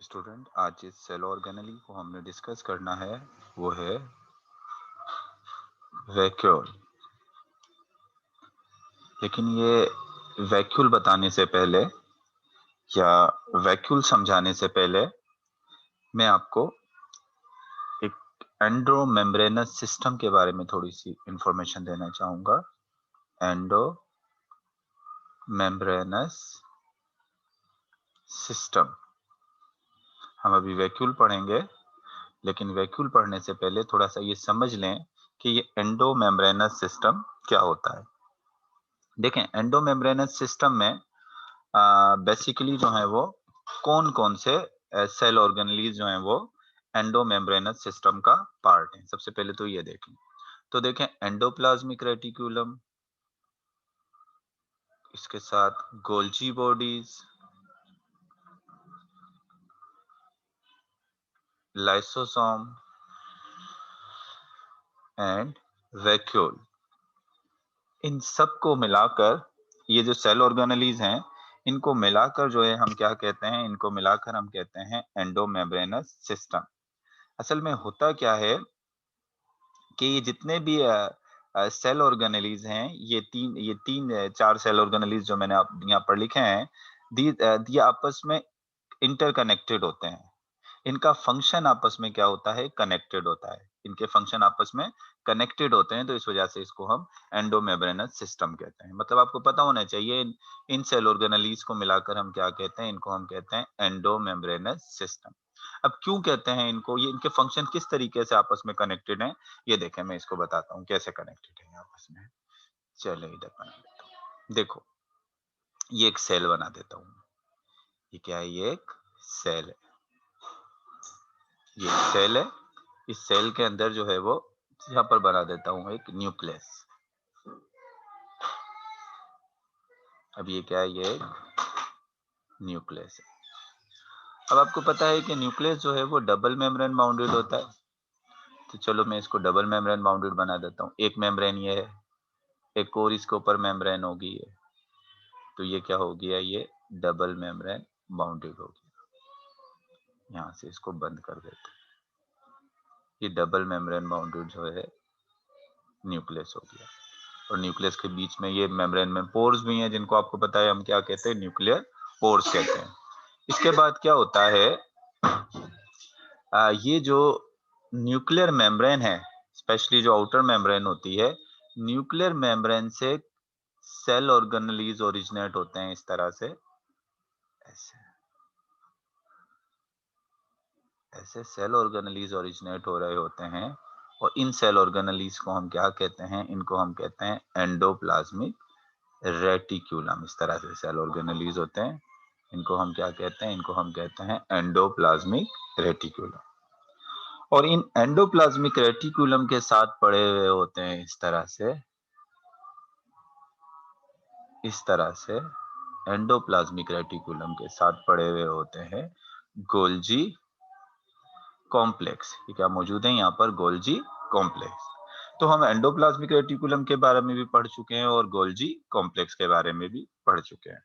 Student, आज जिस cell organelle को हमने डिस्कस करना है वो है वैक्यूल। लेकिन ये वैक्यूल बताने से पहले या वैक्यूल समझाने से पहले मैं आपको एक एंडोमेम्ब्रेनस सिस्टम के बारे में थोड़ी सी इंफॉर्मेशन देना चाहूंगा। एंडोमेम्ब्रेनस सिस्टम, हम अभी वैक्यूल पढ़ेंगे, लेकिन वैक्यूल पढ़ने से पहले थोड़ा सा ये समझ लें कि ये एंडोमेम्ब्रेनस सिस्टम क्या होता है। देखें, एंडोमेम्ब्रेनस सिस्टम में बेसिकली जो है वो कौन कौन से सेल ऑर्गेनेलीज जो हैं वो एंडोमेम्ब्रेनस सिस्टम का पार्ट है। सबसे पहले तो ये देखें, तो देखें एंडोप्लाज्मिक रेटिकुलम, इसके साथ Golgi bodies, lysosome and vacuole. इन सबको मिलाकर ये जो सेल ऑर्गेनेलीज हैं, इनको मिलाकर जो है हम क्या कहते हैं, इनको मिलाकर हम कहते हैं एंडोमेम्ब्रेनस सिस्टम। असल में होता क्या है कि ये जितने भी सेल ऑर्गेनेलीज हैं, चार सेल ऑर्गेनेलीज जो मैंने आप यहाँ पर लिखे हैं, ये आपस में इंटरकनेक्टेड होते हैं। इनका फंक्शन आपस में क्या होता है, कनेक्टेड होता है। इनके फंक्शन आपस में कनेक्टेड होते हैं, तो इस वजह से इसको हम एंडोमेम्ब्रेनस सिस्टम कहते हैं। मतलब आपको पता होना चाहिए इन सेल ऑर्गेनेलीज को मिलाकर हम क्या कहते हैं, इनको हम कहते हैं एंडोमेम्ब्रेनस सिस्टम। अब क्यों कहते हैं इनको, ये इनके फंक्शन किस तरीके से आपस में कनेक्टेड हैं, ये देखें, मैं इसको बताता हूँ कैसे कनेक्टेड है आपस में। चलो इधर बना देता हूँ। देखो, ये एक सेल बना देता हूँ। ये क्या है, ये एक सेल है। ये एक सेल है। इस सेल के अंदर जो है वो यहाँ पर बना देता हूँ एक न्यूक्लियस। अब ये क्या है, ये एक न्यूक्लियस है। अब आपको पता है कि न्यूक्लियस जो है वो डबल मेम्ब्रेन बाउंडेड होता है। तो चलो मैं इसको डबल मेम्ब्रेन बाउंडेड बना देता हूँ। एक मेम्ब्रेन ये है, एक और इसके ऊपर मेम्ब्रेन होगी ये, तो ये क्या हो गया, ये डबल मेम्ब्रेन बाउंडेड हो गया। यहाँ से इसको बंद कर देते हैं। ये डबल मेम्ब्रेन बाउंडेड जो है न्यूक्लियस हो गया। और न्यूक्लियस के बीच में ये मेम्ब्रेन में पोर्स भी हैं, जिनको आपको पता है हम क्या कहते हैं, न्यूक्लियर पोर्स कहते हैं। इसके बाद क्या होता है, ये जो न्यूक्लियर मेम्ब्रेन है, स्पेशली जो आउटर मेम्ब्रेन होती है, न्यूक्लियर मेम्ब्रेन से सेल ऑर्गेनेलीज ओरिजिनेट होते हैं इस तरह से। ऐसे ऐसे सेल ऑर्गेनेलीज ओरिजिनेट हो रहे होते हैं। और इन सेल ऑर्गेनेलीज को हम क्या कहते हैं, इनको हम कहते हैं एंडोप्लाज्मिक रेटिक्यूलम। इस तरह से सेल ऑर्गेनेलीज होते हैं, इनको हम क्या कहते हैं, इनको हम कहते हैं एंडोप्लाज्मिक रेटिक्यूलम। और इन एंडोप्लाज्मिक रेटिक्यूलम के साथ पड़े हुए होते हैं इस तरह से एंडोप्लाज्मिक रेटिकुलम के साथ पड़े हुए होते हैं गोल्जी कॉम्प्लेक्स। ये क्या मौजूद है यहाँ पर, गोल्जी कॉम्प्लेक्स। तो हम एंडोप्लाज्मिक रेटिकुलम के बारे में भी पढ़ चुके हैं और गोल्जी कॉम्प्लेक्स के बारे में भी पढ़ चुके हैं।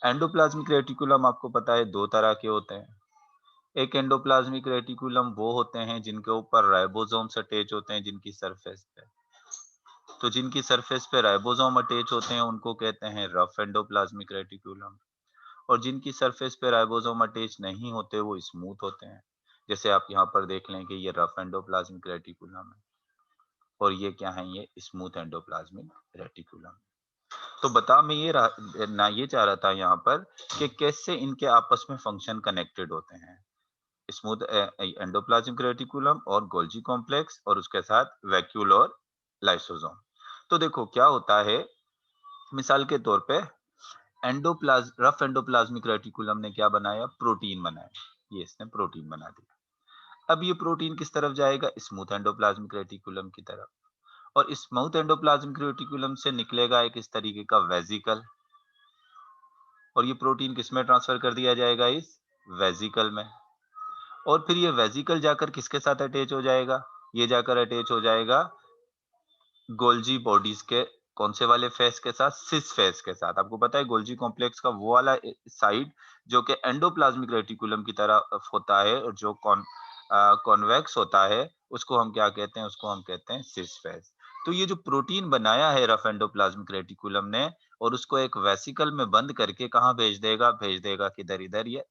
एंडोप्लाज्मिक रेटिकुलम आपको पता है दो तरह के होते हैं। एक एंडोप्लाज्मिक रेटिकुलम वो होते हैं जिनके ऊपर राइबोसोम्स अटैच होते हैं, जिनकी सरफेस पे, तो जिनकी सरफेस पे राइबोसोम अटैच होते हैं उनको कहते हैं रफ एंडोप्लाज्मिक रेटिकुलम। और जिनकी सरफेस पे राइबोसोम अटैच नहीं होते वो स्मूथ होते हैं। जैसे आप यहाँ पर देख लें कि ये रफ एंडोप्लाज्मिक रेटिकुलम है और ये क्या है, ये स्मूथ एंडोप्लाज्मिक रेटिकुलम। तो बता मैं ये चाह रहा था यहाँ पर कि कैसे इनके आपस में फंक्शन कनेक्टेड होते हैं, स्मूथ एंडोप्लाज्मिक रेटिकुलम और गोल्जी कॉम्प्लेक्स और उसके साथ वैक्यूल और लाइसोसोम। तो देखो क्या होता है, मिसाल के तौर पे रफ एंडोप्लाज्मिक रेटिकुलम ने क्या बनाया, प्रोटीन बनाया। ये इसने प्रोटीन बना दिया। अब ये प्रोटीन किस तरफ जाएगा, स्मूथ एंडोप्लाज्मिक रेटिकुलम की तरफ। और स्मूथ एंडोप्लाज्मिक रेटिकुलम से निकलेगा एक इस तरीके का वेजिकल, और ये प्रोटीन किस में ट्रांसफर कर दिया जाएगा, इस वेजिकल में। और फिर ये वेजिकल जाकर किसके साथ अटैच हो जाएगा, ये जाकर अटैच हो जाएगा गोल्जी बॉडीज के कौन से वाले फेस के साथ? सिस फेस के साथ। आपको पता है गोल्जी कॉम्प्लेक्स का वो वाला साइड जो कि एंडोप्लाज्मिक रेटिकुलम की तरह होता है और जो कॉन्वेक्स होता है, उसको हम क्या कहते हैं? उसको हम कहते हैं सिस फेस। तो ये जो प्रोटीन बनाया है रफ एंडोप्लाज्मिक रेटिकुलम ने और उसको एक वेसिकल में बंद करके कहाँ भेज देगा? भेज देगा किधर? इधर ये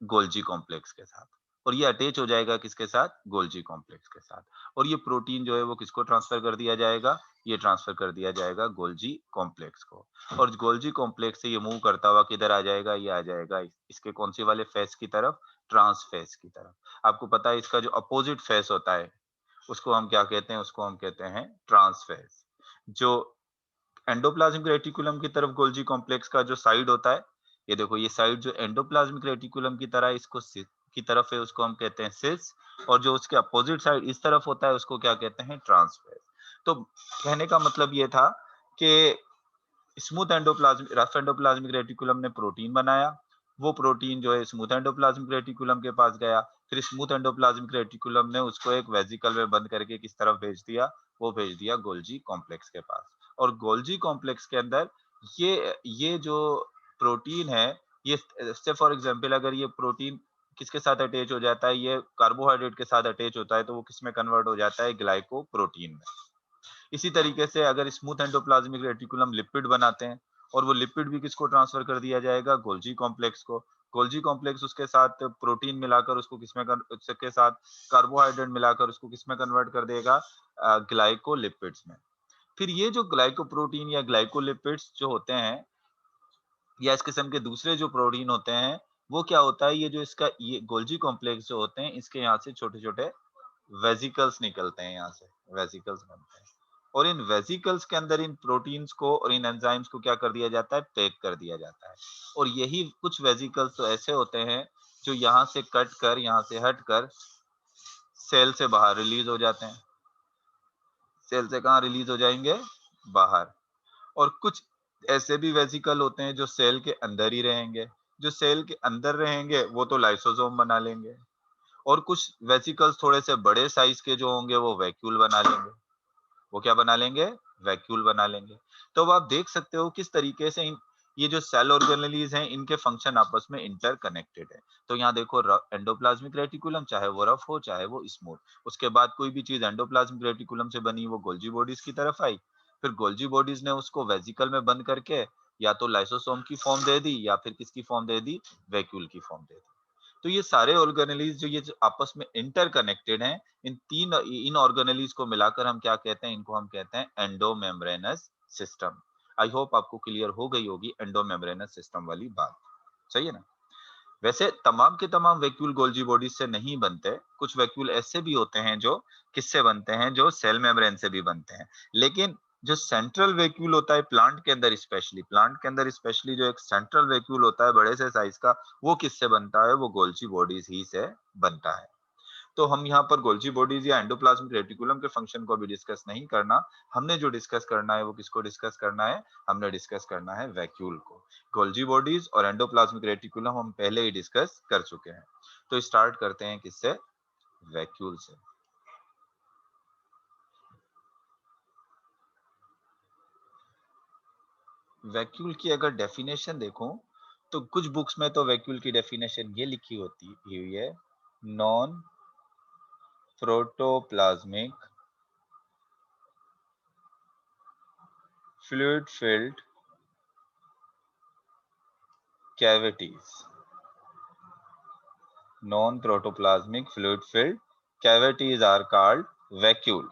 गोल्जी कॉम्प्लेक्स के साथ। और ये अटैच हो जाएगा किसके साथ? गोल्जी कॉम्प्लेक्स के साथ। और ये प्रोटीन जो है वो किसको ट्रांसफर कर दिया जाएगा? ये ट्रांसफर कर दिया जाएगा गोल्जी कॉम्प्लेक्स को। और गोल्जी कॉम्प्लेक्स से ये मूव करता हुआ किधर आ जाएगा? ये आ जाएगा इसके कौन से वाले फेस की तरफ? ट्रांस फेस की तरफ। आपको पता है इसका जो अपोजिट फेस होता है उसको हम क्या कहते हैं? उसको हम कहते हैं ट्रांस फेस। जो एंडोप्लाज्मिक रेटिकुलम की तरफ गोल्जी कॉम्प्लेक्स का जो साइड होता है, ये देखो ये साइड जो एंडोप्लाज्मिक रेटिकुलम की तरह है, इसको की तरफ है, उसको हम कहते हैं सिस। और जो उसके अपोजिट साइड इस तरफ होता है उसको क्या कहते हैं? ट्रांसफेस। तो कहने का मतलब ये था कि smooth endoplasmic rough endoplasmic reticulum ने प्रोटीन बनाया। वो प्रोटीन जो है स्मूथ एंडोप्लाज्मिक रेटिकुलम के पास गया। फिर स्मूथ एंडोप्लाज्मिक रेटिकुलम ने उसको एक वेसिकल में बंद करके किस तरफ भेज दिया? वो भेज दिया गोल्जी कॉम्प्लेक्स के पास। और गोल्जी कॉम्प्लेक्स के अंदर ये जो प्रोटीन है, ये से फॉर एग्जांपल अगर ये प्रोटीन किसके साथ अटैच हो जाता है? ये कार्बोहाइड्रेट के साथ अटैच होता है तो वो किसमें कन्वर्ट हो जाता है? ग्लाइकोप्रोटीन में। इसी तरीके से अगर स्मूथ एंडोप्लाज्मिक रेटिकुलम लिपिड बनाते हैं और वो लिपिड भी किसको ट्रांसफर कर दिया जाएगा? गोल्जी कॉम्प्लेक्स को। गोल्जी कॉम्प्लेक्स उसके साथ प्रोटीन मिलाकर उसको उसके साथ कार्बोहाइड्रेट मिलाकर उसको किसमें कन्वर्ट कर देगा? ग्लाइकोलिपिड्स में। फिर ये जो ग्लाइकोप्रोटीन या ग्लाइकोलिपिड्स जो होते हैं या इस किस्म के दूसरे जो प्रोटीन होते हैं, वो क्या होता है? ये जो इसका ये गोल्जी कॉम्प्लेक्स जो होते हैं, इसके यहाँ से छोटे-छोटे वेसिकल्स निकलते हैं, यहाँ से वेसिकल्स बनते हैं। और इन वेसिकल्स के अंदर इन प्रोटीन्स को और इन एंजाइम्स को क्या कर दिया जाता है? पैक कर दिया जाता है। और यही कुछ वेसिकल्स तो ऐसे होते हैं जो यहाँ से कट कर, यहाँ से हट कर सेल से बाहर रिलीज हो जाते हैं। सेल से कहाँ रिलीज हो जाएंगे? बाहर। और कुछ ऐसे भी वेसिकल होते हैं जो सेल के अंदर ही रहेंगे। जो सेल के अंदर रहेंगे वो तो लाइसोसोम बना लेंगे। और कुछ वेसिकल्स थोड़े से बड़े साइज के जो होंगे वो वैक्यूल बना लेंगे। वो क्या बना लेंगे? वैक्यूल बना लेंगे। तो अब आप देख सकते हो किस तरीके से ये जो सेल ऑर्गेनेलीज हैं इनके फंक्शन आपस में इंटरकनेक्टेड है। तो यहाँ देखो एंडोप्लाज्मिक रेटिकुलम चाहे वो रफ हो चाहे वो स्मूथ, उसके बाद कोई भी चीज एंडोप्लाज्मिक रेटिकुलम से बनी वो गोल्जी बॉडीज की तरफ आई। फिर गोल्जी बॉडीज ने उसको वेसिकल में बंद करके या तो लाइसोसोम की फॉर्म दे दी या फिर किसकी फॉर्म दे दी? वैक्यूल की फॉर्म दे दी। तो ये सारे ऑर्गेनेलीज जो ये जो आपस में इंटरकनेक्टेड हैं, इन ऑर्गेनेलीज को मिलाकर हम क्या कहते हैं? इनको हम कहते हैं एंडोमेम्ब्रेनस सिस्टम। आई होप आपको क्लियर हो गई होगी एंडोमेम्ब्रेनस सिस्टम वाली बात। सही है ना? वैसे तमाम के तमाम वैक्यूल गोल्जी बॉडीज से नहीं बनते। कुछ वैक्यूल ऐसे भी होते हैं जो किससे बनते हैं? जो सेल मेम्ब्रेन से भी बनते हैं। लेकिन जो सेंट्रल वैक्यूल होता है प्लांट के अंदर स्पेशली जो एक सेंट्रल वैक्यूल होता है बड़े से साइज का, वो किससे बनता है? वो गोल्जी बॉडीज ही से बनता है। तो हम यहाँ पर गोल्जी बॉडीज या एंडोप्लाज्मिक रेटिकुलम के फंक्शन को अभी डिस्कस नहीं करना। हमने जो डिस्कस करना है वो किसको डिस्कस करना है? हमने डिस्कस करना है वैक्यूल को। गोल्जी बॉडीज और एंडोप्लाज्मिक रेटिकुलम हम पहले ही डिस्कस कर चुके हैं। तो स्टार्ट करते हैं किससे? वैक्यूल से। वैक्यूल की अगर डेफिनेशन देखो तो कुछ बुक्स में तो वैक्यूल की डेफिनेशन ये लिखी होती हुई है, non protoplasmic fluid filled cavities, non-protoplasmic fluid-filled cavities are called vacuole।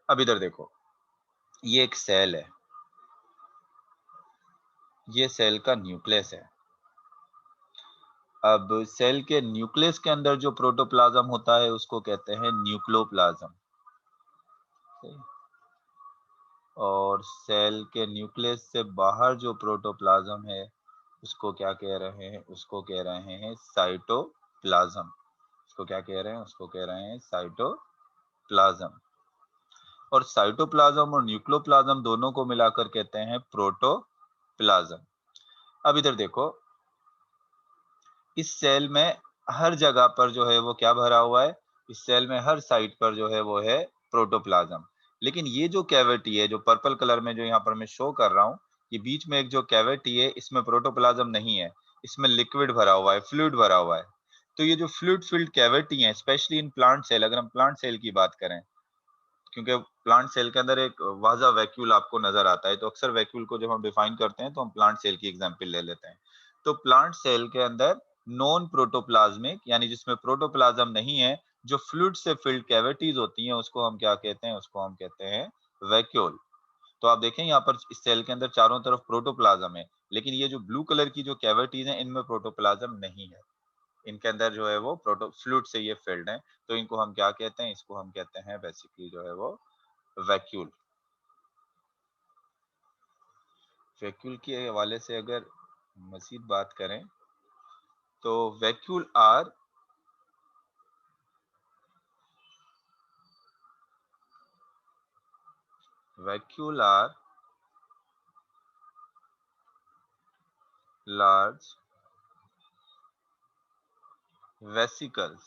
अब इधर देखो, ये एक सेल है, ये सेल का न्यूक्लियस है। अब सेल के न्यूक्लियस के अंदर जो प्रोटोप्लाज्म होता है उसको कहते हैं न्यूक्लोप्लाज्म। और सेल के न्यूक्लियस से बाहर जो प्रोटोप्लाज्म है उसको क्या कह रहे हैं? उसको कह रहे हैं साइटोप्लाज्म। उसको क्या कह रहे हैं? उसको कह रहे हैं साइटोप्लाज्म। और साइटोप्लाज्म और न्यूक्लियोप्लाज्म दोनों को मिलाकर कहते हैं प्रोटोप्लाज्म। अब इधर देखो, इस सेल में हर जगह पर जो है वो क्या भरा हुआ है? इस सेल में हर साइट पर जो है वो है प्रोटोप्लाज्म। लेकिन ये जो कैविटी है, जो पर्पल कलर में जो यहाँ पर मैं शो कर रहा हूँ, ये बीच में एक जो कैविटी है, इसमें प्रोटोप्लाज्म नहीं है, इसमें लिक्विड भरा हुआ है, फ्लूइड भरा हुआ है। तो ये जो फ्लूइड फिल्ड कैविटी है, स्पेशली इन प्लांट सेल, अगर हम प्लांट सेल की बात करें, क्योंकि प्लांट सेल के अंदर एक वाज़ा वैक्यूल आपको नजर आता है, तो अक्सर वैक्यूल को जब हम डिफाइन करते हैं तो हम प्लांट सेल की एग्जांपल ले लेते हैं। तो प्लांट सेल के अंदर नॉन प्रोटोप्लाज्मिक, यानी जिसमें प्रोटोप्लाज्म नहीं है, जो फ्लूइड से फिल्ड कैविटीज होती हैं, उसको हम क्या कहते हैं? उसको हम कहते हैं वैक्यूल। तो आप देखें यहाँ पर इस सेल के अंदर चारों तरफ प्रोटोप्लाज्म है, लेकिन ये जो ब्लू कलर की जो कैविटीज हैं, इनमें प्रोटोप्लाज्म नहीं है। इनके अंदर जो है वो प्रोटो फ्लूइड से ये फिल्ड है, तो इनको हम क्या कहते हैं? इसको हम कहते हैं बेसिकली जो है वो वैक्यूल। वैक्यूल के हवाले से अगर मजीद बात करें तो vacuole are large vesicles.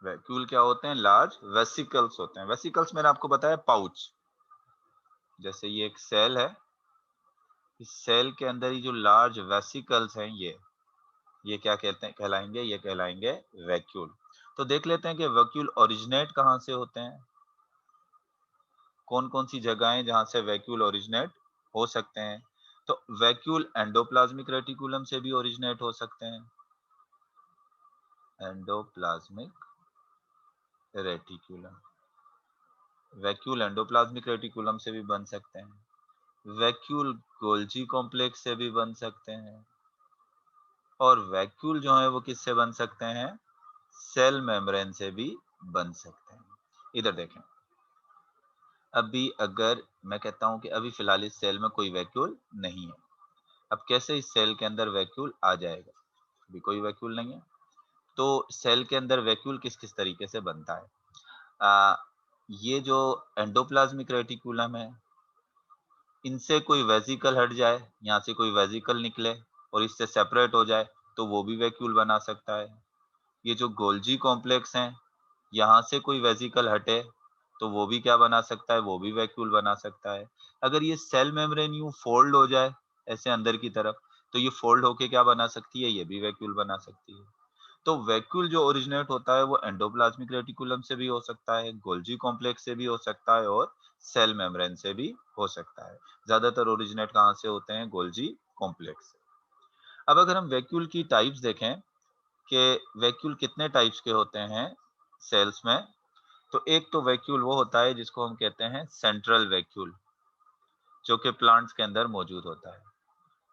Vacuole क्या होते हैं? लार्ज वेसिकल्स होते हैं। वेसिकल्स मैंने आपको बताया पाउच। जैसे ये एक सेल है, इस सेल के अंदर ये जो लार्ज वेसिकल्स हैं, ये क्या कहते हैं? कहलाएंगे, ये कहलाएंगे वैक्यूल। तो देख लेते हैं कि वैक्यूल ओरिजिनेट कहाँ से होते हैं, कौन कौन सी जगहें जहां से वैक्यूल ओरिजिनेट हो सकते हैं। तो वैक्यूल एंडोप्लाज्मिक रेटिकुलम से भी ओरिजिनेट हो सकते हैं, endoplasmic reticulum. Vacuole endoplasmic reticulum से भी बन सकते हैं, वैक्यूल गोल्जी कॉम्प्लेक्स से भी बन सकते हैं, और वैक्यूल जो है वो किससे बन सकते हैं? सेल मेम्ब्रेन से भी बन सकते हैं। इधर देखें, अभी अगर मैं कहता हूं कि अभी फिलहाल इस सेल में कोई वैक्यूल नहीं है, अब कैसे इस सेल के अंदर वैक्यूल आ जाएगा? अभी कोई वैक्यूल नहीं है, तो सेल के अंदर वैक्यूल किस किस तरीके से बनता है? आ, ये जो एंडोप्लाज्मिक रेटिकुलम है, इनसे कोई वेसिकल हट जाए, यहाँ से कोई वेसिकल निकले और इससे सेपरेट हो जाए, तो वो भी वैक्यूल बना सकता है। ये जो गोल्जी कॉम्प्लेक्स हैं, यहाँ से कोई वेसिकल हटे, तो वो भी क्या बना सकता है? वो भी वैक्यूल बना सकता है। अगर ये सेल मेम्ब्रेन यूं फोल्ड हो जाए ऐसे अंदर की तरफ, तो ये फोल्ड होके क्या बना सकती है? ये भी वैक्यूल बना सकती है। तो वैक्यूल जो ओरिजिनेट होता है वो एंडोप्लाज्मिक रेटिकुलम से भी हो सकता है, गोल्जी कॉम्प्लेक्स से भी हो सकता है, और सेल मेम्ब्रेन से भी हो सकता है। ज्यादातर ओरिजिनेट कहाँ से होते हैं? गोल्जी कॉम्प्लेक्स से। अब अगर हम वैक्यूल की टाइप्स देखें कि वैक्यूल कितने टाइप्स के होते हैं सेल्स में, तो एक तो वैक्यूल वो होता है जिसको हम कहते हैं सेंट्रल वैक्यूल, जो कि प्लांट्स के अंदर मौजूद होता है।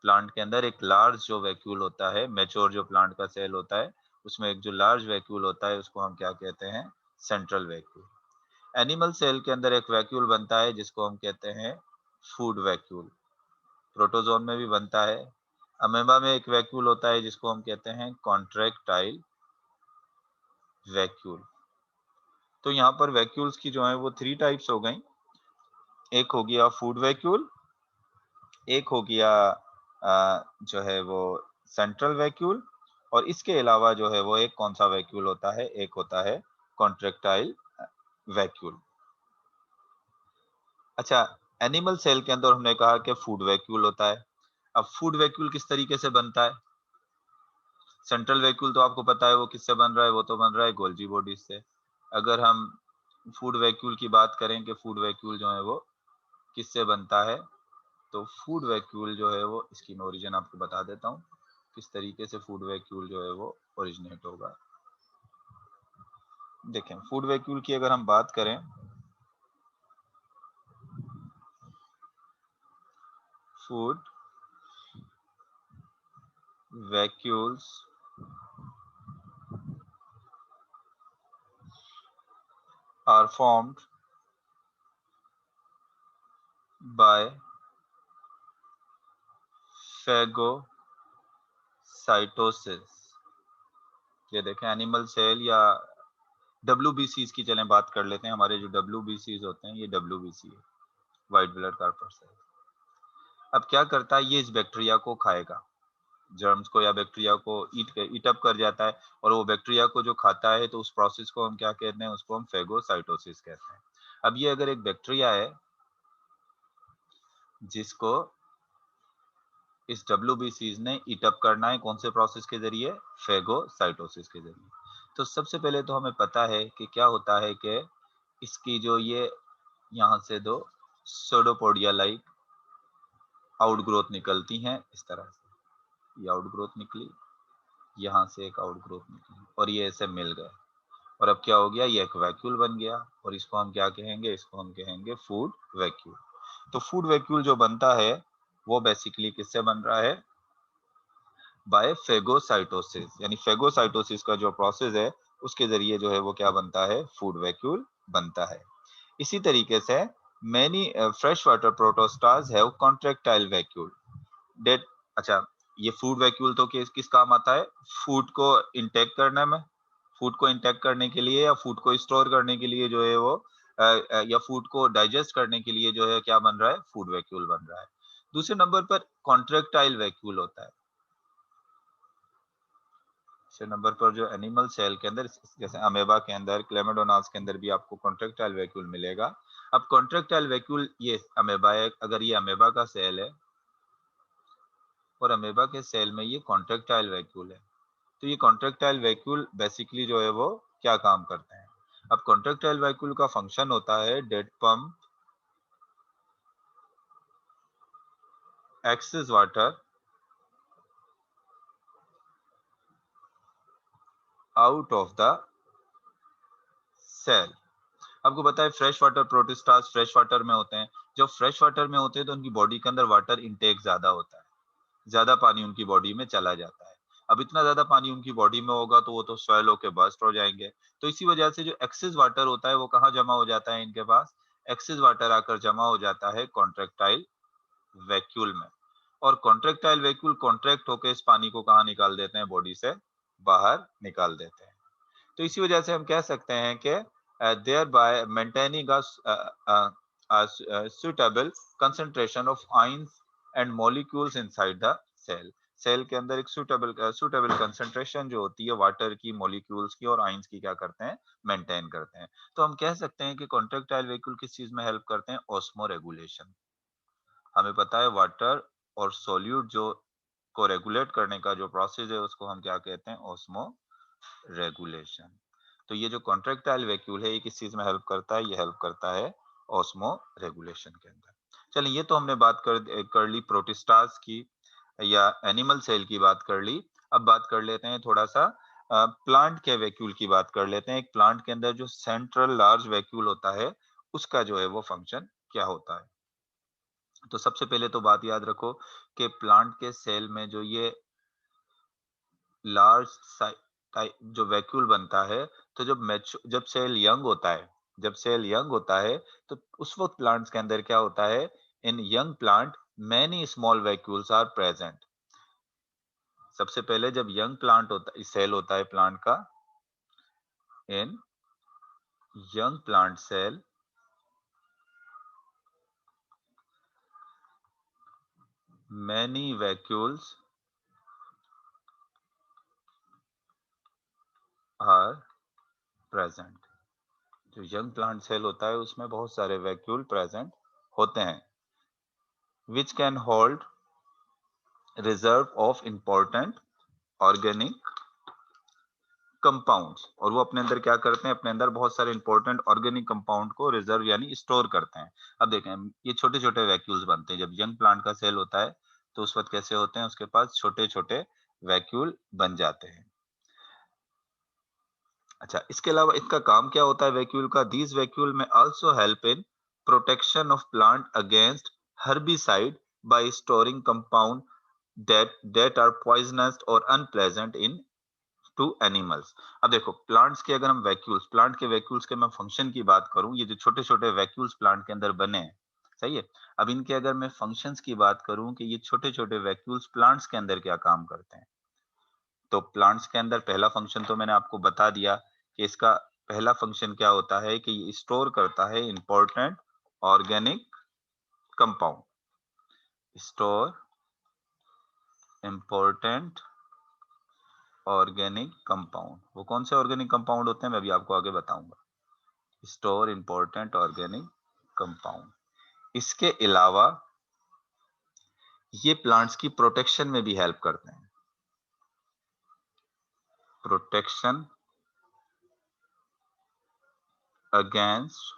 प्लांट के अंदर एक लार्ज जो वैक्यूल होता है, मैच्योर जो प्लांट का सेल होता है, उसमें एक जो लार्ज वैक्यूल होता है, उसको हम क्या कहते हैं? Central vacuole. एनिमल सेल के अंदर एक वैक्यूल बनता है जिसको हम कहते हैं फूड वैक्यूल। प्रोटोजोन में भी बनता है। अमेबा में एक वैक्यूल होता है जिसको हम कहते हैं कॉन्ट्रैक्टाइल वैक्यूल। तो यहाँ पर वैक्यूल्स की जो है वो 3 टाइप्स हो गई। एक हो गया फूड वैक्यूल, एक हो गया जो है वो सेंट्रल वैक्यूल, और इसके अलावा जो है वो एक कौन सा वैक्यूल होता है? एक होता है कॉन्ट्रैक्टाइल वैक्यूल। अच्छा, एनिमल सेल के अंदर हमने कहा कि फूड वैक्यूल होता है। अब फूड वैक्यूल किस तरीके से बनता है? सेंट्रल वैक्यूल तो आपको पता है वो किससे बन रहा है? वो तो बन रहा है गोल्जी बॉडी से। अगर हम फूड वैक्यूल की बात करें कि फूड वैक्यूल जो है वो किससे बनता है, तो फूड वैक्यूल जो है वो, इसकी मैं ओरिजिन आपको बता देता हूँ किस तरीके से फूड वैक्यूल जो है वो ओरिजिनेट होगा। देखें, फूड वैक्यूल की अगर हम बात करें, food vacuoles are formed by phagocytosis. ये देखें, एनिमल सेल या डब्ल्यूबीसीज की चलें बात कर लेते हैं। हमारे जो डब्ल्यूबीसीज होते हैं, ये डब्ल्यूबीसी है, व्हाइट ब्लड कॉर्पस्कल्स। अब क्या करता है? ये इस बैक्टीरिया को खाएगा। जर्म्स को या बैक्टीरिया को ईट अप कर जाता है और वो बैक्टीरिया को जो खाता है, तो उस प्रोसेस को हम क्या कहते हैं, उसको हम फेगोसाइटोसिस कहते हैं। अब ये अगर एक बैक्टीरिया है जिसको इस WBCs ने ईट अप करना है, कौन से प्रोसेस के जरिए, फेगोसाइटोसिस के जरिए। तो सबसे पहले तो हमें पता है कि क्या होता है कि इसकी जो ये यहाँ से दो सोडोपोडिया लाइक आउटग्रोथ निकलती हैं इस तरह से, ये आउटग्रोथ निकली, यहाँ से एक आउटग्रोथ निकली और ये ऐसे मिल गए और अब क्या हो गया, ये एक वैक्यूल बन गया और इसको हम क्या कहेंगे, इसको हम कहेंगे फूड वैक्यूल। तो फूड वैक्यूल जो बनता है वो बेसिकली किससे बन रहा है, बाय फेगोसाइटोसिस, यानी फेगोसाइटोसिस का जो प्रोसेस है उसके जरिए जो है वो क्या बनता है, फूड वैक्यूल बनता है। इसी तरीके से many fresh water protostas have contractile vacuole that, अच्छा ये फूड वैक्यूल तो किस काम आता है, फूड को इंटेक करने में, फूड को इंटेक करने के लिए या फूड को स्टोर करने के लिए जो है वो या फूड को डाइजेस्ट करने के लिए जो है क्या बन रहा है, फूड वैक्यूल बन रहा है। दूसरे नंबर पर कॉन्ट्रैक्टाइल वैक्यूल होता है। दूसरे नंबर पर जो एनिमल सेल के अंदर, जैसे अमेबा के अंदर, क्लेमाडोनास के अंदर भी आपको कॉन्ट्रैक्टाइल वैक्यूल मिलेगा। अब कॉन्ट्रैक्टाइल वैक्यूल, ये अमेबा है, अगर ये अमेबा का सेल है और अमेबा के सेल में ये कॉन्ट्रैक्टाइल वैक्यूल है, तो ये कॉन्ट्रैक्टाइल वैक्यूल बेसिकली जो है वो क्या काम करते हैं। अब कॉन्ट्रैक्टाइल वैक्यूल का फंक्शन होता है that pump excess water out of the cell. आपको पता है fresh water protists fresh water में होते हैं। जब फ्रेश वाटर में होते हैं तो उनकी बॉडी के अंदर वाटर इंटेक ज्यादा होता है, ज्यादा पानी उनकी बॉडी में चला जाता है। अब इतना ज्यादा पानी उनकी बॉडी में होगा तो वो तो स्वेल होके बर्स्ट हो जाएंगे। तो इसी वजह से जो एक्सेस वाटर होता है वो कहाँ जमा हो जाता है, इनके पास एक्सेस वाटर आकर जमा हो जाता है कॉन्ट्रैक्टाइल वैक्यूल में। और कॉन्ट्रैक्टाइल वैक्यूल कॉन्ट्रैक्ट होकर इस पानी को कहाँ निकाल देते हैं, बॉडी से बाहर निकाल देते हैं। तो इसी वजह से हम कह सकते हैं कि thereby maintaining suitable concentration of ions and molecules inside the cell। Cell के अंदर एक सुटेबल कंसंट्रेशन जो होती है वाटर की, मॉलिक्यूल्स की और आयंस की क्या करते हैं, मेंटेन करते हैं। तो हम कह सकते हैं कि कॉन्ट्रैक्टाइल वैक्यूल किस चीज में हेल्प करते हैं, ऑस्मो रेगुलेशन। हमें पता है वाटर और सोल्यूट जो को रेगुलेट करने का जो प्रोसेस है उसको हम क्या कहते हैं, ऑस्मो रेगुलेशन। तो ये जो कॉन्ट्रैक्टाइल वैक्यूल है ये किस चीज में हेल्प करता है, ये हेल्प करता है ऑस्मो रेगुलेशन के अंदर। चलिए ये तो हमने बात कर ली प्रोटिस्टास की या एनिमल सेल की बात कर ली। अब बात कर लेते हैं थोड़ा सा प्लांट के वैक्यूल की बात कर लेते हैं। एक प्लांट के अंदर जो सेंट्रल लार्ज वैक्यूल होता है उसका जो है वो फंक्शन क्या होता है। तो सबसे पहले तो बात याद रखो कि प्लांट के सेल में जो ये लार्ज जो वैक्यूल बनता है, तो जब सेल यंग होता है, जब सेल यंग होता है तो उस वक्त प्लांट्स के अंदर क्या होता है, in young plant many small vacuoles are present. सबसे पहले जब यंग प्लांट होता, सेल होता है प्लांट का, in young plant cell many vacuoles are present. जो यंग प्लांट सेल होता है उसमें बहुत सारे वैक्यूल प्रेजेंट होते हैं, which can hold reserve of important organic compounds. और वो अपने अंदर क्या करते हैं, अपने अंदर बहुत सारे इंपॉर्टेंट ऑर्गेनिक कंपाउंड को रिजर्व यानी स्टोर करते हैं। अब देखें ये छोटे छोटे वैक्यूल्स बनते हैं जब यंग प्लांट का सेल होता है, तो उस वक्त कैसे होते हैं, उसके पास छोटे छोटे वैक्यूल बन जाते हैं। अच्छा, इसके अलावा इसका काम क्या होता है वैक्यूल का, दीज वैक्यूल में also help in protection of plant against herbicide by storing compound that are poisonous or unpleasant in to animals. अब देखो प्लांट्स के अगर हम वैक्यूल्स, प्लांट के वैक्यूल्स के मैं फंक्शन की बात करूं, ये जो छोटे छोटे वैक्यूल्स प्लांट के अंदर बने हैं, सही है। अब इनके अगर मैं फंक्शंस की बात करूं कि ये छोटे छोटे वैक्यूल्स प्लांट्स के अंदर क्या काम करते हैं, तो प्लांट्स के अंदर पहला फंक्शन तो मैंने आपको बता दिया कि इसका पहला फंक्शन क्या होता है कि ये स्टोर करता है important organic compound, store important organic compound. वो कौन से ऑर्गेनिक कंपाउंड होते हैं मैं अभी आपको आगे बताऊंगा। Store important organic compound. इसके अलावा ये प्लांट्स की प्रोटेक्शन में भी हेल्प करते हैं। Protection against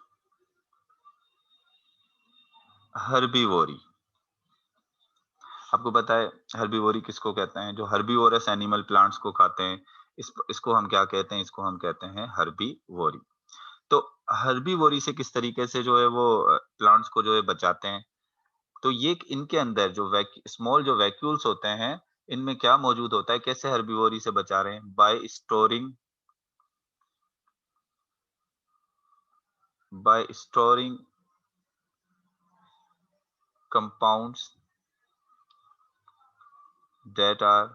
herbivory. आपको पता है हर्बीवोरी किसको कहते हैं? जो हर्बीवोरस एनिमल प्लांट्स को खाते हैं, इसको हम क्या कहते हैं? इसको हम कहते हैं हर्बीवोरी। तो हर्बीवोरी से किस तरीके से जो है वो प्लांट्स को जो है बचाते हैं? तो ये इनके अंदर जो स्मॉल जो वैक्यूल्स होते हैं, इनमें क्या मौजूद होता है? कैसे हर्बीवोरी से बचा रहे हैं? Bye storing compounds that are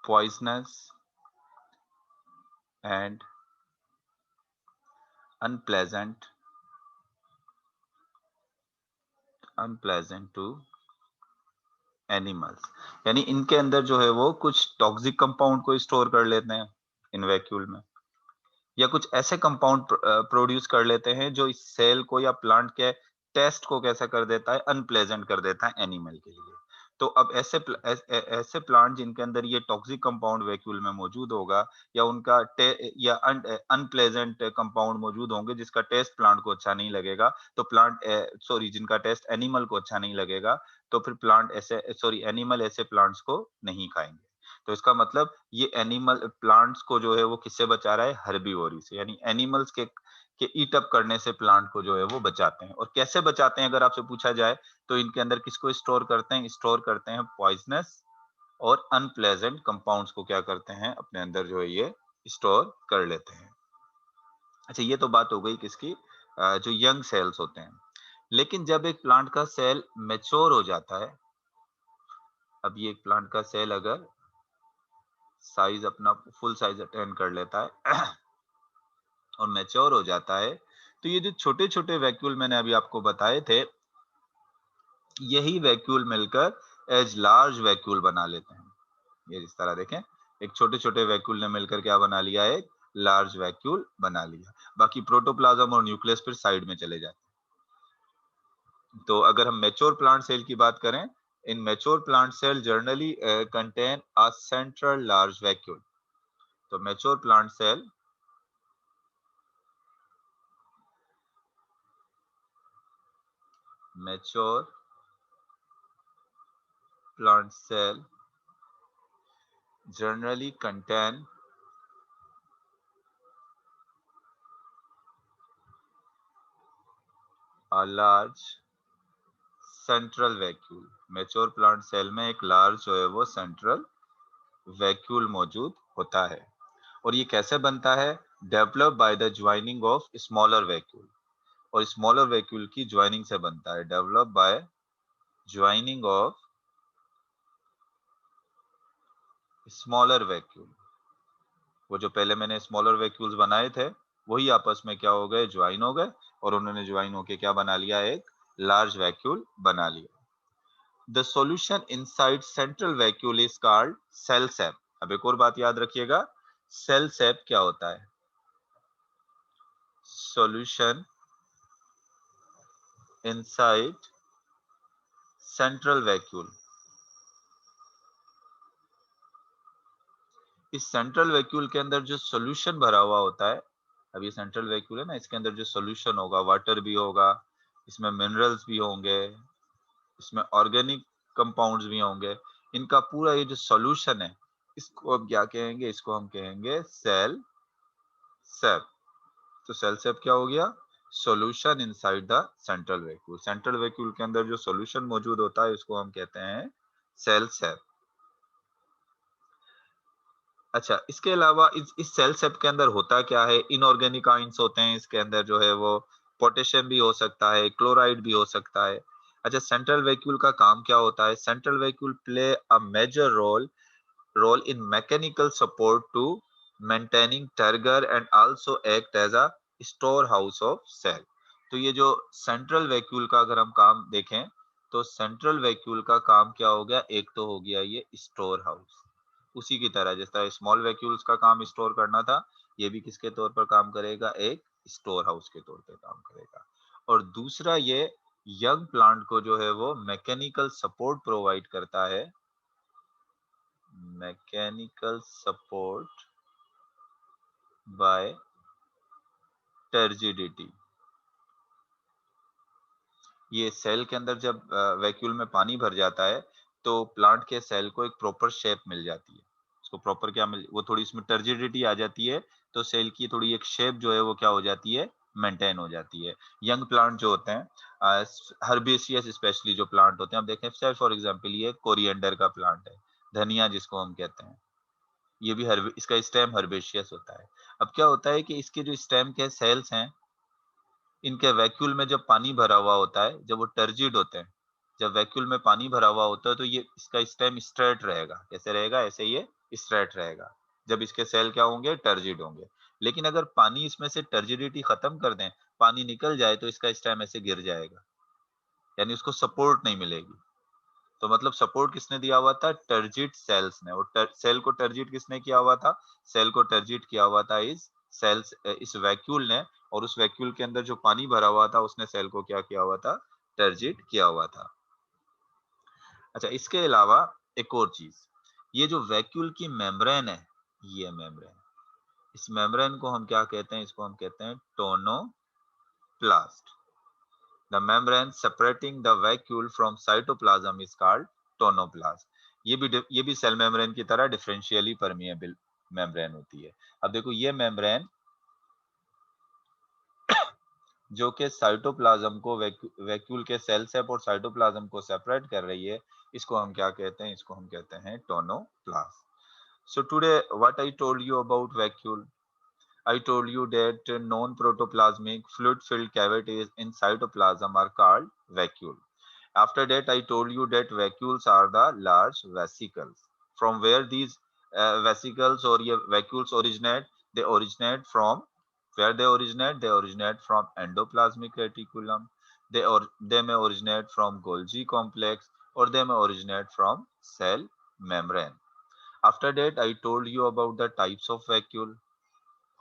poisonous and unpleasant to animals. यानी इनके अंदर जो है वो कुछ टॉक्सिक कंपाउंड को स्टोर कर लेते हैं इन वैक्यूल में, या कुछ ऐसे कंपाउंड प्रोड्यूस कर लेते हैं जो इस सेल को या प्लांट के टेस्ट को कैसा कर देता है? अनप्लेजेंट कर देता है एनिमल के लिए। तो अब ऐसे प्लांट जिनके अंदर ये टॉक्सिक कंपाउंड वैक्यूल में मौजूद होगा, या उनका या अनप्लेजेंट कंपाउंड मौजूद होंगे जिसका टेस्ट प्लांट को अच्छा नहीं लगेगा, तो जिनका टेस्ट एनिमल को अच्छा नहीं लगेगा, तो फिर एनिमल ऐसे प्लांट्स को नहीं खाएंगे। तो इसका मतलब ये एनिमल प्लांट्स को जो है वो किससे बचा रहा है? हर्बीवोरी से। यानी एनिमल्स के ईट अप करने से प्लांट को जो है वो बचाते हैं। और कैसे बचाते हैं अगर आपसे पूछा जाए, तो इनके अंदर किसको स्टोर करते हैं? स्टोर करते हैं पॉइजनस और अनप्लेजेंट कंपाउंड्स को क्या करते हैं? अपने अंदर जो है ये स्टोर कर लेते हैं। अच्छा, ये तो बात हो गई किसकी? जो यंग सेल्स होते हैं। लेकिन जब एक प्लांट का सेल मैच्योर हो जाता है, अब ये एक प्लांट का सेल अगर साइज अपना फुल साइज अटेन कर लेता है और मैच्योर हो जाता है, तो ये जो छोटे छोटे वैक्यूल मैंने अभी आपको बताए थे, यही वैक्यूल मिलकर एज लार्ज वैक्यूल बना लेते हैं। ये इस तरह देखें, एक छोटे छोटे वैक्यूल ने मिलकर क्या बना लिया? एक लार्ज वैक्यूल बना लिया। बाकी प्रोटोप्लाज्म और न्यूक्लियस फिर साइड में चले जाते हैं। तो अगर हम मैच्योर प्लांट सेल की बात करें, in mature plant cell generally contain a central large vacuole. तो mature plant cell mature plant cell generally contain a large central vacuole। Mature plant cell में एक लार्ज जो है वो सेंट्रल वैक्यूल मौजूद होता है। और ये कैसे बनता है? Develop by the joining of smaller vacuole. और स्मॉलर वैक्यूल की ज्वाइनिंग से बनता है। Develop by joining of smaller vacuole. वो जो पहले मैंने स्मॉलर वैक्यूल्स बनाए थे, वही आपस में क्या हो गए? ज्वाइन हो गए, और उन्होंने ज्वाइन होके क्या बना लिया? एक लार्ज वैक्यूल बना लिया। The solution inside central vacuole is called cell sap. अब एक और बात याद रखिएगा, सेल सेप क्या होता है? Solution inside central vacuole. इस सेंट्रल वैक्यूल के अंदर जो सॉल्यूशन भरा हुआ होता है, अब ये सेंट्रल वैक्यूल है ना, इसके अंदर जो सॉल्यूशन होगा, वाटर भी होगा, इसमें मिनरल्स भी होंगे, इसमें ऑर्गेनिक कंपाउंड्स भी होंगे। इनका पूरा ये जो सॉल्यूशन है, इसको हम क्या कहेंगे? इसको हम कहेंगे सेल सेप। तो सेल सेप क्या हो गया? Solution inside the central vacuole. Central vacuole के अंदर जो सॉल्यूशन मौजूद होता है, इसको हम कहते हैं सेल सेप। अच्छा, इसके अलावा इस सेल सेप के अंदर होता क्या है? इनऑर्गेनिक आयंस होते हैं इसके अंदर जो है वो। पोटेशियम भी हो सकता है, क्लोराइड भी हो सकता है। अच्छा, सेंट्रल वैक्यूल का काम क्या होता है? Central vacuole play a major role in mechanical support to maintaining turgor and also act as a store house of cell. तो ये जो सेंट्रल वैक्यूल का अगर हम काम देखें, तो सेंट्रल वैक्यूल का काम क्या हो गया? एक तो हो गया ये स्टोर हाउस, उसी की तरह जिस तरह स्मॉल वैक्यूल्स का काम स्टोर करना था, ये भी किसके तौर पर काम करेगा? एक स्टोर हाउस के तौर पे काम करेगा। और दूसरा ये यंग प्लांट को जो है वो मैकेनिकल सपोर्ट प्रोवाइड करता है, मैकेनिकल सपोर्ट बाय टर्जिडिटी। ये सेल के अंदर जब वैक्यूल में पानी भर जाता है तो प्लांट के सेल को एक प्रॉपर शेप मिल जाती है। उसको प्रॉपर क्या मिल, वो थोड़ी इसमें टर्जिडिटी आ जाती है, तो सेल की थोड़ी एक शेप जो है वो क्या हो जाती है? मेंटेन हो जाती है। यंग प्लांट जो होते हैं, हर्बेशियस स्पेशली जो प्लांट होते हैं, अब देखें फॉर एग्जांपल ये कोरिएंडर का प्लांट है, धनिया जिसको हम कहते हैं, ये भी इसका स्टेम हर्बेशियस होता है। अब क्या होता है कि इसके जो स्टेम के सेल्स हैं, इनके वैक्यूल में जब पानी भरा हुआ होता है, जब वो टर्जिड होते हैं, जब वैक्यूल में पानी भरा हुआ होता है तो ये इसका स्टेम स्ट्रेट रहेगा। कैसे रहेगा? ऐसे ये स्ट्रेट रहेगा। जब इसके सेल क्या होंगे? टर्जिड होंगे। लेकिन अगर पानी इसमें से टर्जिडिटी खत्म कर दें, पानी निकल जाए, तो इसका स्टेम ऐसे गिर जाएगा, यानी उसको सपोर्ट नहीं मिलेगी। तो मतलब सपोर्ट किसने दिया हुआ था? टर्जिट सेल्स ने। और सेल को टर्जिट किसने किया हुआ था? सेल को टर्जिट किया हुआ था इस सेल्स इस वैक्यूल ने। और उस वैक्यूल के अंदर जो पानी भरा हुआ था, उसने सेल को क्या किया हुआ था? टर्जिट किया हुआ था। अच्छा, इसके अलावा एक और चीज, ये जो वैक्यूल की मेम्ब्रेन है, ये मेम्ब्रेन, इस मेम्ब्रेन को हम क्या कहते हैं? इसको हम कहते हैं tonoplast. The membrane separating the vacuole from cytoplasm is called tonoplast. ये भी सेल मेम्ब्रेन की तरह डिफरेंशियली परमिएबल मेम्ब्रेन होती है। अब देखो ये मेम्ब्रेन जो कि साइटोप्लाज्म को वैक्यूल के सेल सेप और साइटोप्लाज्म को सेपरेट कर रही है, इसको हम क्या कहते हैं? इसको हम कहते हैं tonoplast. So today what I told you about vacuole, I told you that non-protoplasmic fluid-filled cavities in cytoplasm are called vacuole. After that, I told you that vacuoles are the large vesicles. From where these vesicles or vacuoles originate? They originate from where they originate? They originate from endoplasmic reticulum. They may originate from Golgi complex, or they may originate from cell membrane. After that, I told you about the types of vacuole.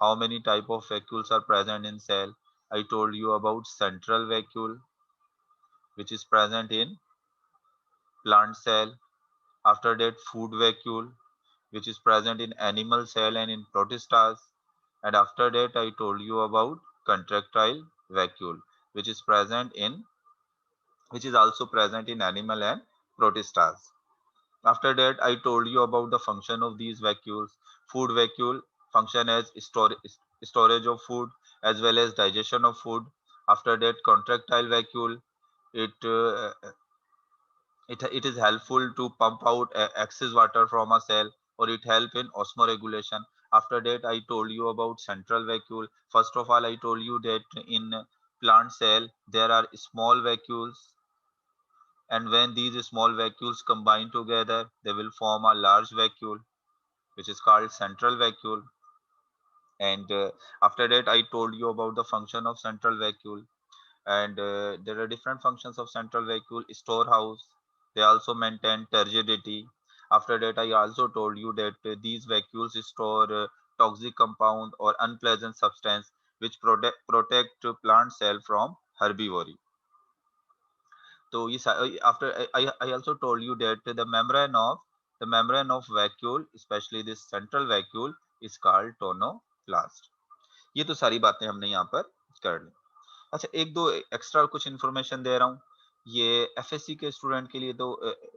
How many type of vacuoles are present in cell? I told you about central vacuole, which is present in plant cell. After that, food vacuole, which is present in animal cell and in protistas. And after that, I told you about contractile vacuole, which is also present in animal and protistas. After that, I told you about the function of these vacuoles. Food vacuole function as storage of food as well as digestion of food. After that, contractile vacuole, it uh, it is helpful to pump out excess water from a cell, or it help in osmoregulation. After that, I told you about central vacuole. First of all, I told you that in plant cell there are small vacuoles, and when these small vacuoles combine together, they will form a large vacuole, which is called central vacuole. And after that, I told you about the function of central vacuole. And there are different functions of central vacuole. Storehouse, they also maintain turgidity. After that, I also told you that these vacuoles store toxic compound or unpleasant substance which protect plant cell from herbivory. So after I also told you that the membrane of vacuole, especially this central vacuole, is called tonoplast. ये तो सारी बातें हमने यहाँ पर कर ली। अच्छा, एक दो एक्स्ट्रा कुछ इन्फॉर्मेशन दे रहा हूँ। ये एफएससी के स्टूडेंट के लिए तो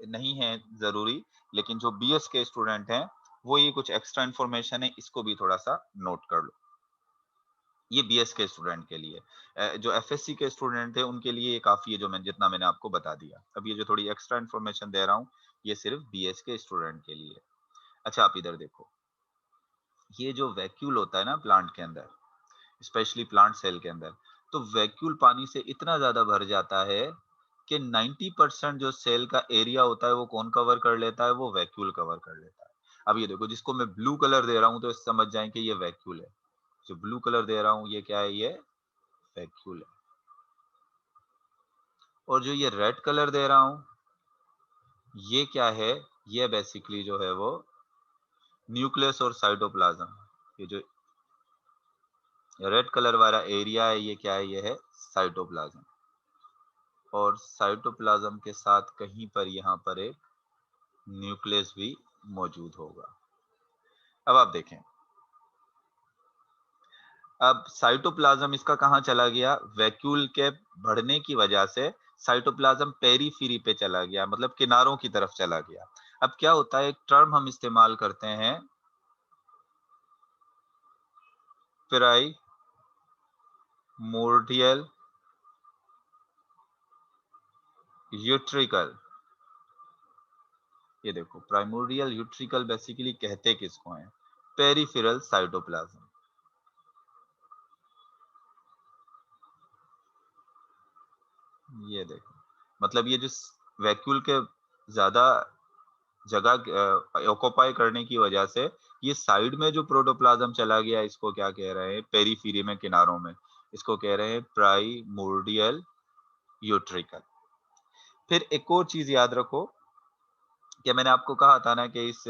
नहीं है जरूरी, लेकिन जो बीएस के स्टूडेंट हैं वो ये कुछ एक्स्ट्रा इन्फॉर्मेशन है, इसको भी थोड़ा सा नोट कर लो। ये बीएस के स्टूडेंट के लिए। जो एफएससी के स्टूडेंट थे उनके लिए ये काफी है, जो जितना मैंने आपको बता दिया। अब ये जो थोड़ी एक्स्ट्रा इन्फॉर्मेशन दे रहा हूँ, ये सिर्फ बीएस के स्टूडेंट के लिए। अच्छा, आप इधर देखो, ये जो वैक्यूल होता है ना प्लांट के अंदर, स्पेशली प्लांट सेल के अंदर, तो वैक्यूल पानी से इतना ज्यादा भर जाता है कि 90% जो सेल का एरिया होता है वो कौन कवर कर लेता है? वो वैक्यूल कवर कर लेता है। अब ये देखो, जिसको मैं ब्लू कलर दे रहा हूँ तो समझ जाएं कि ये वैक्यूल है। जो ब्लू कलर दे रहा हूँ ये क्या है? ये वैक्यूल है। और जो ये रेड कलर दे रहा हूं, ये क्या है? ये बेसिकली जो है वो न्यूक्लियस और साइटोप्लाज्म। ये जो रेड कलर वाला एरिया है, ये क्या है? ये है साइटोप्लाज्म। और साइटोप्लाज्म के साथ कहीं पर यहाँ पर एक न्यूक्लियस भी मौजूद होगा। अब आप देखें, अब साइटोप्लाज्म इसका कहाँ चला गया? वैक्यूल के बढ़ने की वजह से साइटोप्लाज्म पेरीफेरी पे चला गया, मतलब किनारों की तरफ चला गया। अब क्या होता है, एक टर्म हम इस्तेमाल करते हैं, प्राइमोर्डियल यूट्रिकल। ये देखो, प्राइमोर्डियल यूट्रिकल बेसिकली कहते किसको हैं? Peripheral cytoplasm. ये देखो, मतलब ये जो वैक्यूल के ज्यादा जगह ऑक्यूपाई करने की वजह से ये साइड में जो प्रोटोप्लाज्म चला गया, इसको क्या कह रहे हैं? पेरीफेरी में, किनारों में, इसको कह रहे हैं प्राइमोर्डियल यूट्रिकल। फिर एक और चीज याद रखो कि मैंने आपको कहा था ना कि इस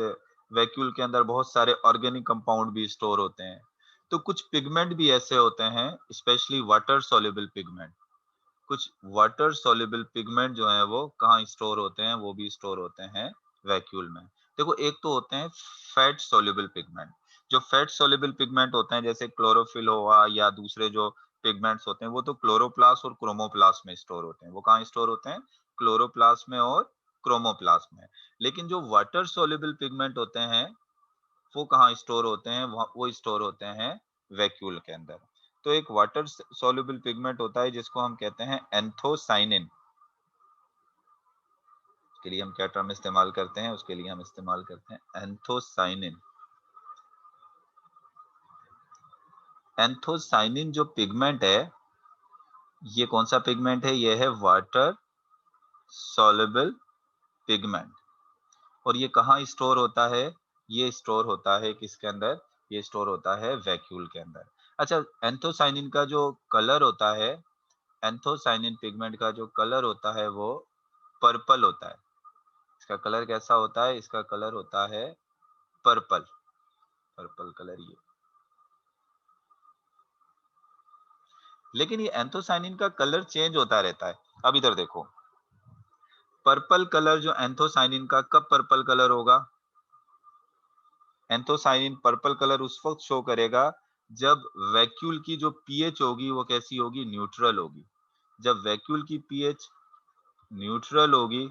वैक्यूल के अंदर बहुत सारे ऑर्गेनिक कंपाउंड भी स्टोर होते हैं। तो कुछ पिगमेंट भी ऐसे होते हैं, स्पेशली वाटर सॉल्युबल पिगमेंट। कुछ वाटर सॉल्युबल पिगमेंट जो है वो कहाँ स्टोर होते हैं? वो भी स्टोर होते हैं वैक्यूल में। देखो, एक तो होते हैं फैट सॉल्युबल पिगमेंट। जो फैट सॉल्युबल पिगमेंट होते हैं, जैसे क्लोरोफिल हुआ या दूसरे जो पिगमेंट्स होते हैं, वो तो क्लोरोप्लास्ट और क्रोमोप्लास्ट में स्टोर होते हैं। वो कहाँ स्टोर होते हैं? क्लोरोप्लास्ट में और क्रोमोप्लास्ट में। लेकिन जो वाटर सॉल्युबल पिगमेंट होते हैं, वो कहाँ स्टोर होते हैं? वो स्टोर होते हैं वैक्यूल के अंदर। तो एक वाटर सॉल्युबल पिगमेंट होता है जिसको हम कहते हैं एंथोसाइनिन। के लिए हम क्या टर्म इस्तेमाल करते हैं? उसके लिए हम इस्तेमाल करते हैं एंथोसाइनिन। एंथोसाइनिन जो पिगमेंट है, ये कौन सा पिगमेंट है? ये है वाटर सॉल्युबल पिगमेंट। और ये कहाँ स्टोर होता है? ये स्टोर होता है किसके अंदर? ये स्टोर होता है वैक्यूल के अंदर। अच्छा, एंथोसाइनिन का जो कलर होता है, एंथोसाइनिन पिगमेंट का जो कलर होता है वो पर्पल होता है। इसका कलर कैसा होता है? इसका कलर होता है पर्पल। पर्पल कलर ये। लेकिन ये एंथोसाइनिन का कलर चेंज होता रहता है। अब इधर देखो, पर्पल कलर जो एंथोसाइनिन का, कब पर्पल कलर होगा? एंथोसाइनिन पर्पल कलर उस वक्त शो करेगा जब वैक्यूल की जो पीएच होगी वो कैसी होगी? न्यूट्रल होगी। जब वैक्यूल की पीएच न्यूट्रल होगी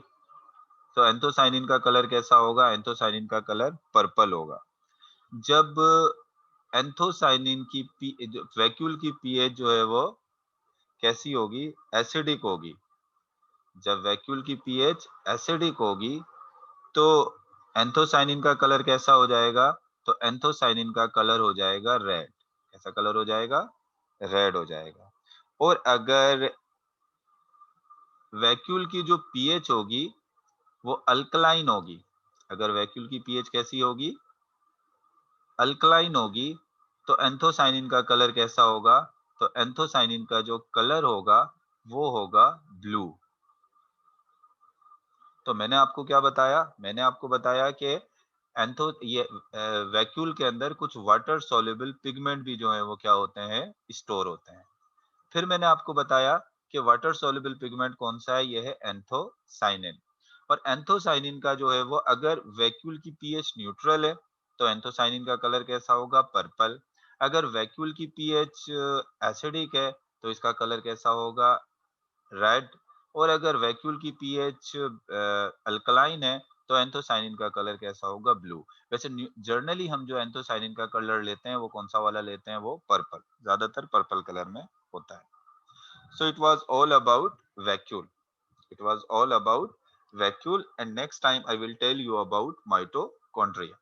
तो एंथोसाइनिन का कलर कैसा होगा? एंथोसाइनिन का कलर पर्पल होगा। जब एंथोसाइनिन की वैक्यूल की पीएच जो है वो कैसी होगी? एसिडिक होगी। जब वैक्यूल की पीएच एसिडिक होगी तो एंथोसाइनिन का कलर कैसा हो जाएगा? तो एंथोसाइनिन का कलर हो जाएगा रेड। कैसा कलर हो जाएगा? रेड हो जाएगा। और अगर वैक्यूल की जो पीएच होगी वो अल्कलाइन होगी, अगर वैक्यूल की पीएच कैसी होगी? अल्कलाइन होगी, तो एंथोसाइनिन का कलर कैसा होगा? तो एंथोसाइनिन का जो कलर होगा वो होगा ब्लू। तो मैंने आपको क्या बताया? मैंने आपको बताया कि एंथो ये वैक्यूल के अंदर कुछ वाटर सॉल्युबल पिगमेंट भी जो है वो क्या होते हैं? स्टोर होते हैं। फिर मैंने आपको बताया कि वाटर सॉल्युबल पिगमेंट कौन सा है? ये है एंथोसाइनिन। और एंथोसाइनिन का जो है वो, अगर वैक्यूल की पीएच न्यूट्रल है तो एंथोसाइनिन का कलर कैसा होगा? पर्पल। अगर वैक्यूल की पीएच एसिडिक है तो इसका कलर कैसा होगा? रेड। और अगर वैक्यूल की पीएच अल्कलाइन है तो एंथोसाइनिन का कलर कैसा होगा? ब्लू। वैसे जर्नली हम जो एंथोसाइनिन का कलर लेते हैं वो कौन सा वाला लेते हैं? वो पर्पल, ज्यादातर पर्पल कलर में होता है। So it was all about vacuole. It was all about vacuole, and next time I will tell you about mitochondria.